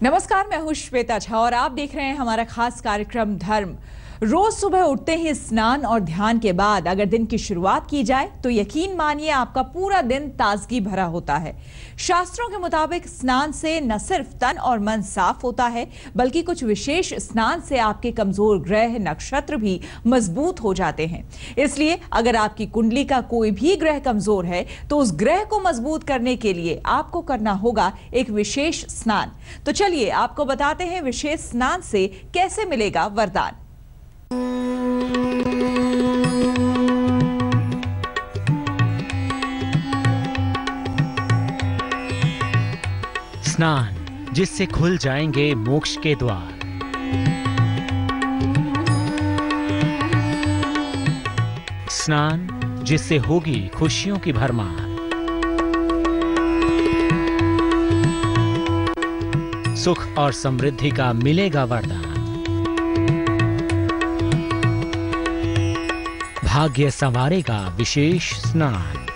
नमस्कार, मैं हूं श्वेता झा और आप देख रहे हैं हमारा खास कार्यक्रम धर्म। रोज सुबह उठते ही स्नान और ध्यान के बाद अगर दिन की शुरुआत की जाए तो यकीन मानिए आपका पूरा दिन ताजगी भरा होता है। शास्त्रों के मुताबिक स्नान से न सिर्फ तन और मन साफ होता है बल्कि कुछ विशेष स्नान से आपके कमजोर ग्रह नक्षत्र भी मजबूत हो जाते हैं। इसलिए अगर आपकी कुंडली का कोई भी ग्रह कमजोर है तो उस ग्रह को मजबूत करने के लिए आपको करना होगा एक विशेष स्नान। तो चलिए आपको बताते हैं विशेष स्नान से कैसे मिलेगा वरदान। स्नान जिससे खुल जाएंगे मोक्ष के द्वार। स्नान जिससे होगी खुशियों की भरमार। सुख और समृद्धि का मिलेगा वरदान। भाग्य संवारेगा विशेष स्नान।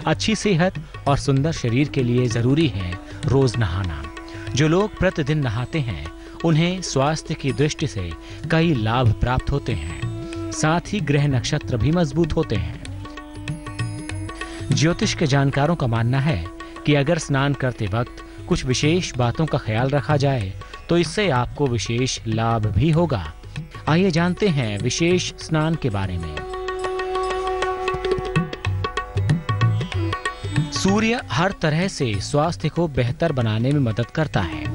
अच्छी सेहत और सुंदर शरीर के लिए जरूरी है रोज नहाना। जो लोग प्रतिदिन नहाते हैं उन्हें स्वास्थ्य की दृष्टि से कई लाभ प्राप्त होते हैं। साथ ही ग्रह नक्षत्र भी मजबूत होते हैं। ज्योतिष के जानकारों का मानना है कि अगर स्नान करते वक्त कुछ विशेष बातों का ख्याल रखा जाए तो इससे आपको विशेष लाभ भी होगा। आइए जानते हैं विशेष स्नान के बारे में। सूर्य हर तरह से स्वास्थ्य को बेहतर बनाने में मदद करता है।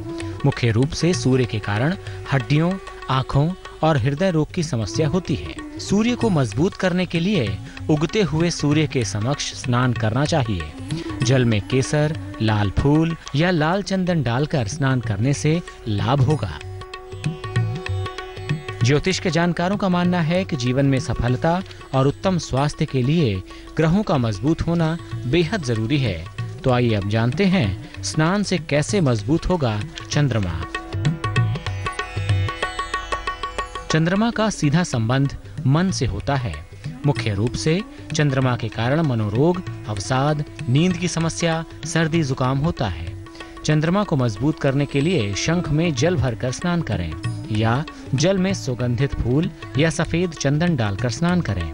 मुख्य रूप से सूर्य के कारण हड्डियों, आंखों और हृदय रोग की समस्या होती है। सूर्य को मजबूत करने के लिए उगते हुए सूर्य के समक्ष स्नान करना चाहिए। जल में केसर, लाल फूल या लाल चंदन डालकर स्नान करने से लाभ होगा। ज्योतिष के जानकारों का मानना है कि जीवन में सफलता और उत्तम स्वास्थ्य के लिए ग्रहों का मजबूत होना बेहद जरूरी है। तो आइए अब जानते हैं स्नान से कैसे मजबूत होगा चंद्रमा। चंद्रमा का सीधा संबंध मन से होता है। मुख्य रूप से चंद्रमा के कारण मनोरोग, अवसाद, नींद की समस्या, सर्दी जुकाम होता है। चंद्रमा को मजबूत करने के लिए शंख में जल भरकर स्नान करें या जल में सुगंधित फूल या सफेद चंदन डालकर स्नान करें।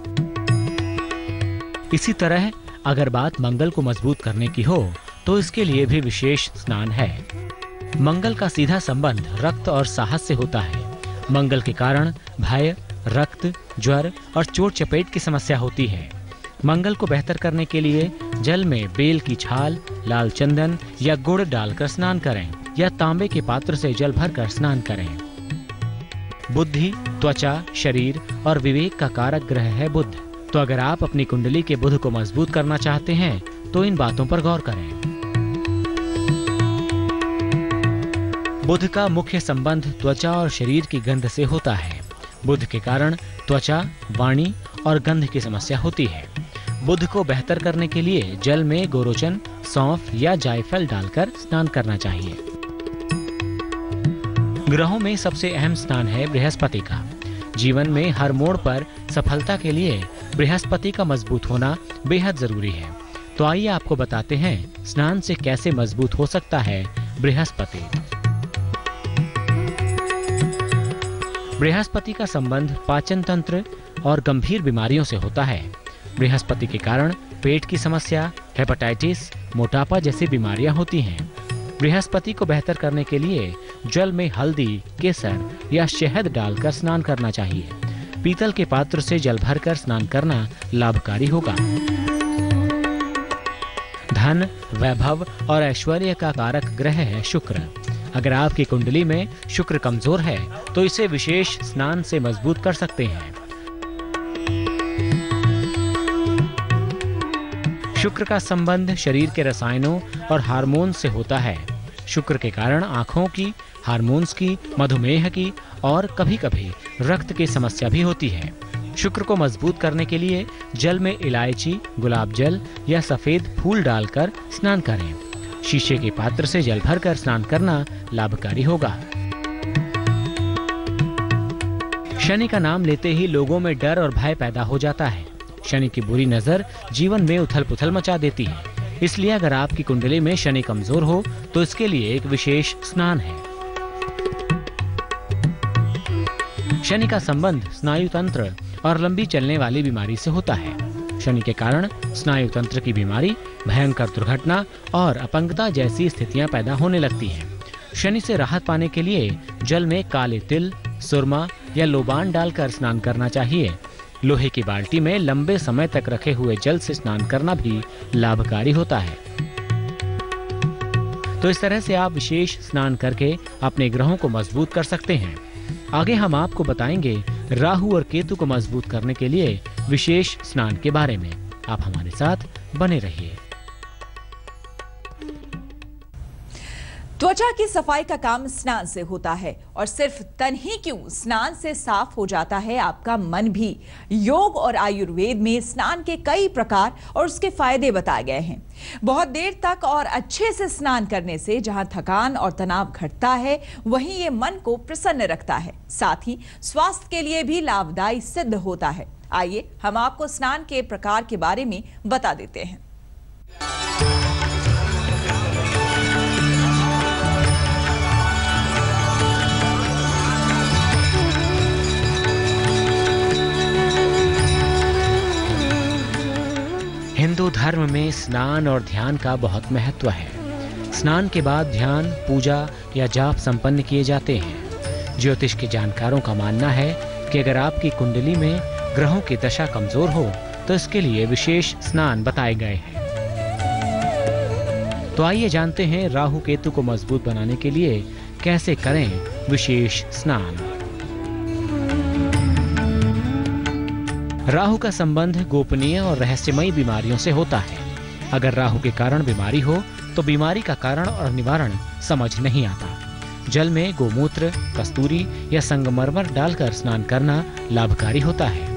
इसी तरह अगर बात मंगल को मजबूत करने की हो तो इसके लिए भी विशेष स्नान है। मंगल का सीधा संबंध रक्त और साहस से होता है। मंगल के कारण भय, रक्त, ज्वर और चोट चपेट की समस्या होती है। मंगल को बेहतर करने के लिए जल में बेल की छाल, लाल चंदन या गुड़ डालकर स्नान करें या तांबे के पात्र से जल भरकर स्नान करें। बुद्धि, त्वचा, शरीर और विवेक का कारक ग्रह है बुध। तो अगर आप अपनी कुंडली के बुध को मजबूत करना चाहते हैं तो इन बातों पर गौर करें। बुध का मुख्य संबंध त्वचा और शरीर की गंध से होता है। बुध के कारण त्वचा, वाणी और गंध की समस्या होती है। बुध को बेहतर करने के लिए जल में गोरोचन, सौंफ या जायफल डालकर स्नान करना चाहिए। ग्रहों में सबसे अहम स्थान है बृहस्पति का। जीवन में हर मोड़ पर सफलता के लिए बृहस्पति का मजबूत होना बेहद जरूरी है। तो आइए आपको बताते हैं स्नान से कैसे मजबूत हो सकता है बृहस्पति। बृहस्पति का संबंध पाचन तंत्र और गंभीर बीमारियों से होता है। बृहस्पति के कारण पेट की समस्या, हेपेटाइटिस, मोटापा जैसी बीमारियां होती हैं। बृहस्पति को बेहतर करने के लिए जल में हल्दी, केसर या शहद डालकर स्नान करना चाहिए। पीतल के पात्र से जल भरकर स्नान करना लाभकारी होगा। धन, वैभव और ऐश्वर्य का कारक ग्रह है शुक्र। अगर आपकी कुंडली में शुक्र कमजोर है तो इसे विशेष स्नान से मजबूत कर सकते हैं। शुक्र का संबंध शरीर के रसायनों और हार्मोन से होता है। शुक्र के कारण आंखों की, हार्मोन्स की, मधुमेह की और कभी-कभी रक्त की समस्या भी होती है। शुक्र को मजबूत करने के लिए जल में इलायची, गुलाब जल या सफेद फूल डालकर स्नान करें। शीशे के पात्र से जल भरकर स्नान करना लाभकारी होगा। शनि का नाम लेते ही लोगों में डर और भय पैदा हो जाता है। शनि की बुरी नजर जीवन में उथल पुथल मचा देती है। इसलिए अगर आपकी कुंडली में शनि कमजोर हो तो इसके लिए एक विशेष स्नान है। शनि का संबंध स्नायु तंत्र और लंबी चलने वाली बीमारी से होता है। शनि के कारण स्नायु तंत्र की बीमारी, भयंकर दुर्घटना और अपंगता जैसी स्थितियां पैदा होने लगती हैं। शनि से राहत पाने के लिए जल में काले तिल, सुरमा या लोबान डालकर स्नान करना चाहिए। लोहे की बाल्टी में लंबे समय तक रखे हुए जल से स्नान करना भी लाभकारी होता है। तो इस तरह से आप विशेष स्नान करके अपने ग्रहों को मजबूत कर सकते हैं। आगे हम आपको बताएंगे राहु और केतु को मजबूत करने के लिए विशेष स्नान के बारे में। आप हमारे साथ बने रहिए। त्वचा की सफाई का काम स्नान से होता है और सिर्फ तन ही क्यों, स्नान से साफ हो जाता है आपका मन भी। योग और आयुर्वेद में स्नान के कई प्रकार और उसके फायदे बताए गए हैं। बहुत देर तक और अच्छे से स्नान करने से जहां थकान और तनाव घटता है, वहीं ये मन को प्रसन्न रखता है, साथ ही स्वास्थ्य के लिए भी लाभदायी सिद्ध होता है। आइए हम आपको स्नान के प्रकार के बारे में बता देते हैं। हिंदू धर्म में स्नान और ध्यान का बहुत महत्व है। स्नान के बाद ध्यान, पूजा या जाप संपन्न किए जाते हैं। ज्योतिष के जानकारों का मानना है कि अगर आपकी कुंडली में ग्रहों की दशा कमजोर हो तो इसके लिए विशेष स्नान बताए गए हैं। तो आइए जानते हैं राहु केतु को मजबूत बनाने के लिए कैसे करें विशेष स्नान। राहु का संबंध गोपनीय और रहस्यमयी बीमारियों से होता है। अगर राहु के कारण बीमारी हो तो बीमारी का कारण और निवारण समझ नहीं आता। जल में गोमूत्र, कस्तूरी या संगमरमर डालकर स्नान करना लाभकारी होता है।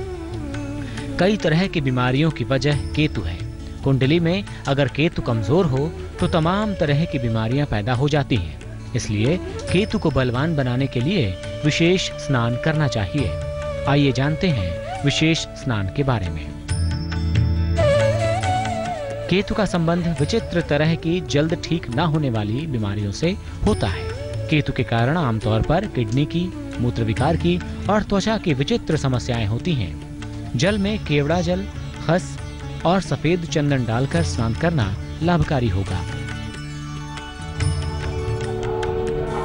कई तरह की बीमारियों की वजह केतु है। कुंडली में अगर केतु कमजोर हो तो तमाम तरह की बीमारियां पैदा हो जाती हैं। इसलिए केतु को बलवान बनाने के लिए विशेष स्नान करना चाहिए। आइए जानते हैं विशेष स्नान के बारे में। केतु का संबंध विचित्र तरह की जल्द ठीक न होने वाली बीमारियों से होता है। केतु के कारण आमतौर पर किडनी की, मूत्र विकार की और त्वचा की विचित्र समस्याएं होती हैं। जल में केवड़ा जल, खस और सफेद चंदन डालकर स्नान करना लाभकारी होगा।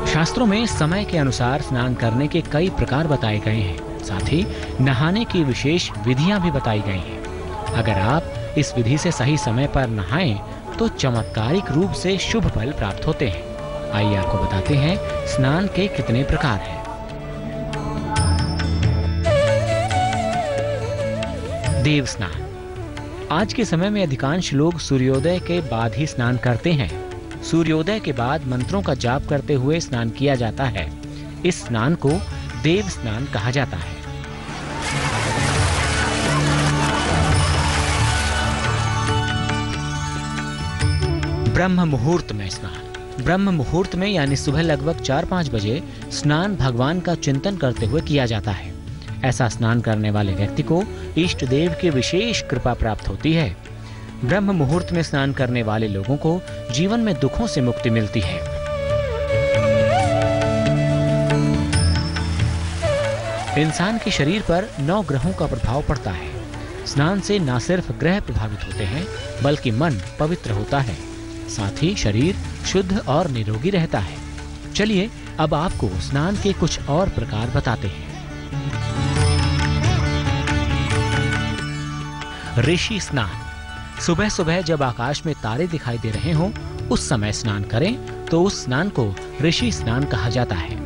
शास्त्रों में समय के अनुसार स्नान करने के कई प्रकार बताए गए हैं। साथ ही नहाने की विशेष विधियां भी बताई गई हैं। अगर आप इस विधि से सही समय पर नहाएं तो चमत्कारिक रूप से शुभ फल प्राप्त होते हैं। आइए आपको बताते हैं स्नान के कितने प्रकार हैं। देव स्नान। आज के समय में अधिकांश लोग सूर्योदय के बाद ही स्नान करते हैं। सूर्योदय के बाद मंत्रों का जाप करते हुए स्नान किया जाता है। इस स्नान को देव स्नान कहा जाता है। ब्रह्म मुहूर्त में स्नान। ब्रह्म मुहूर्त में यानी सुबह लगभग 4-5 बजे स्नान भगवान का चिंतन करते हुए किया जाता है। ऐसा स्नान करने वाले व्यक्ति को इष्ट देव की विशेष कृपा प्राप्त होती है। ब्रह्म मुहूर्त में स्नान करने वाले लोगों को जीवन में दुखों से मुक्ति मिलती है। इंसान के शरीर पर 9 ग्रहों का प्रभाव पड़ता है। स्नान से न सिर्फ ग्रह प्रभावित होते हैं बल्कि मन पवित्र होता है, साथ ही शरीर शुद्ध और निरोगी रहता है। चलिए अब आपको स्नान के कुछ और प्रकार बताते हैं। ऋषि स्नान। सुबह सुबह जब आकाश में तारे दिखाई दे रहे हों उस समय स्नान करें तो उस स्नान को ऋषि स्नान कहा जाता है।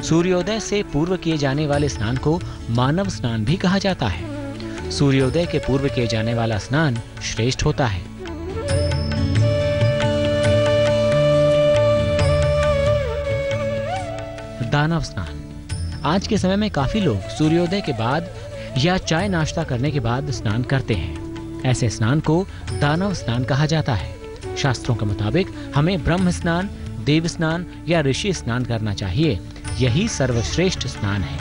सूर्योदय से पूर्व किए जाने वाले स्नान को मानव स्नान भी कहा जाता है। सूर्योदय के पूर्व किए जाने वाला स्नान श्रेष्ठ होता है। दानव स्नान। आज के समय में काफी लोग सूर्योदय के बाद या चाय नाश्ता करने के बाद स्नान करते हैं। ऐसे स्नान को दानव स्नान कहा जाता है। शास्त्रों के मुताबिक हमें ब्रह्म स्नान, देव स्नान या ऋषि स्नान करना चाहिए। यही सर्वश्रेष्ठ स्नान है।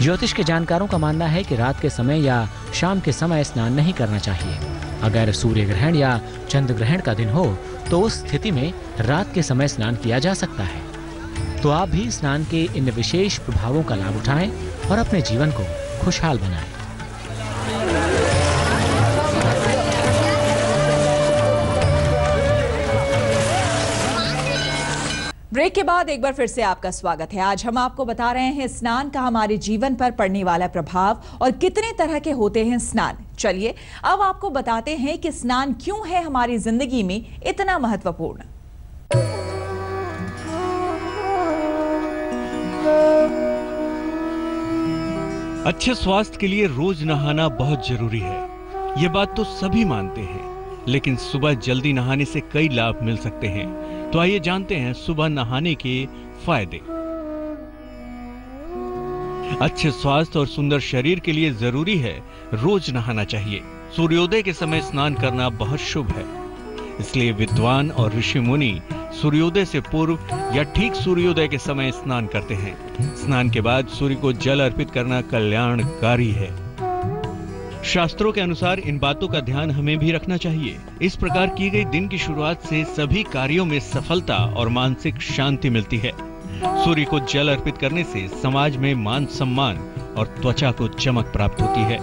ज्योतिष के जानकारों का मानना है कि रात के समय या शाम के समय स्नान नहीं करना चाहिए। अगर सूर्य ग्रहण या चंद्र ग्रहण का दिन हो तो उस स्थिति में रात के समय स्नान किया जा सकता है। तो आप भी स्नान के इन विशेष प्रभावों का लाभ उठाएं और अपने जीवन को खुशहाल बनाएं। ब्रेक के बाद एक बार फिर से आपका स्वागत है। आज हम आपको बता रहे हैं स्नान का हमारे जीवन पर पड़ने वाला प्रभाव और कितने तरह के होते हैं स्नान। चलिए अब आपको बताते हैं कि स्नान क्यों है हमारी जिंदगी में इतना महत्वपूर्ण। अच्छे स्वास्थ्य के लिए रोज नहाना बहुत जरूरी है। ये बात तो सभी मानते हैं, लेकिन सुबह जल्दी नहाने से कई लाभ मिल सकते हैं। तो आइए जानते हैं सुबह नहाने के फायदे। अच्छे स्वास्थ्य और सुंदर शरीर के लिए जरूरी है रोज नहाना चाहिए। सूर्योदय के समय स्नान करना बहुत शुभ है, इसलिए विद्वान और ऋषि मुनि सूर्योदय से पूर्व या ठीक सूर्योदय के समय स्नान करते हैं। स्नान के बाद सूर्य को जल अर्पित करना कल्याणकारी है। शास्त्रों के अनुसार इन बातों का ध्यान हमें भी रखना चाहिए। इस प्रकार की गई दिन की शुरुआत से सभी कार्यों में सफलता और मानसिक शांति मिलती है। सूर्य को जल अर्पित करने से समाज में मान सम्मान और त्वचा को चमक प्राप्त होती है।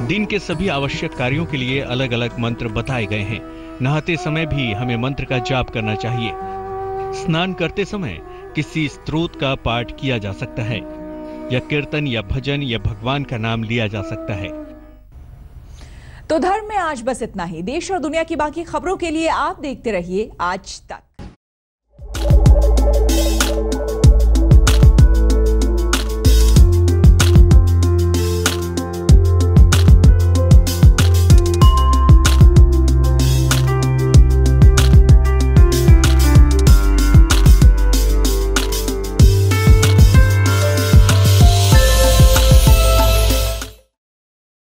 दिन के सभी आवश्यक कार्यों के लिए अलग अलग मंत्र बताए गए हैं। नहाते समय भी हमें मंत्र का जाप करना चाहिए। स्नान करते समय किसी स्तोत्र का पाठ किया जा सकता है, या कीर्तन या भजन या भगवान का नाम लिया जा सकता है। तो धर्म में आज बस इतना ही। देश और दुनिया की बाकी खबरों के लिए आप देखते रहिए आज तक।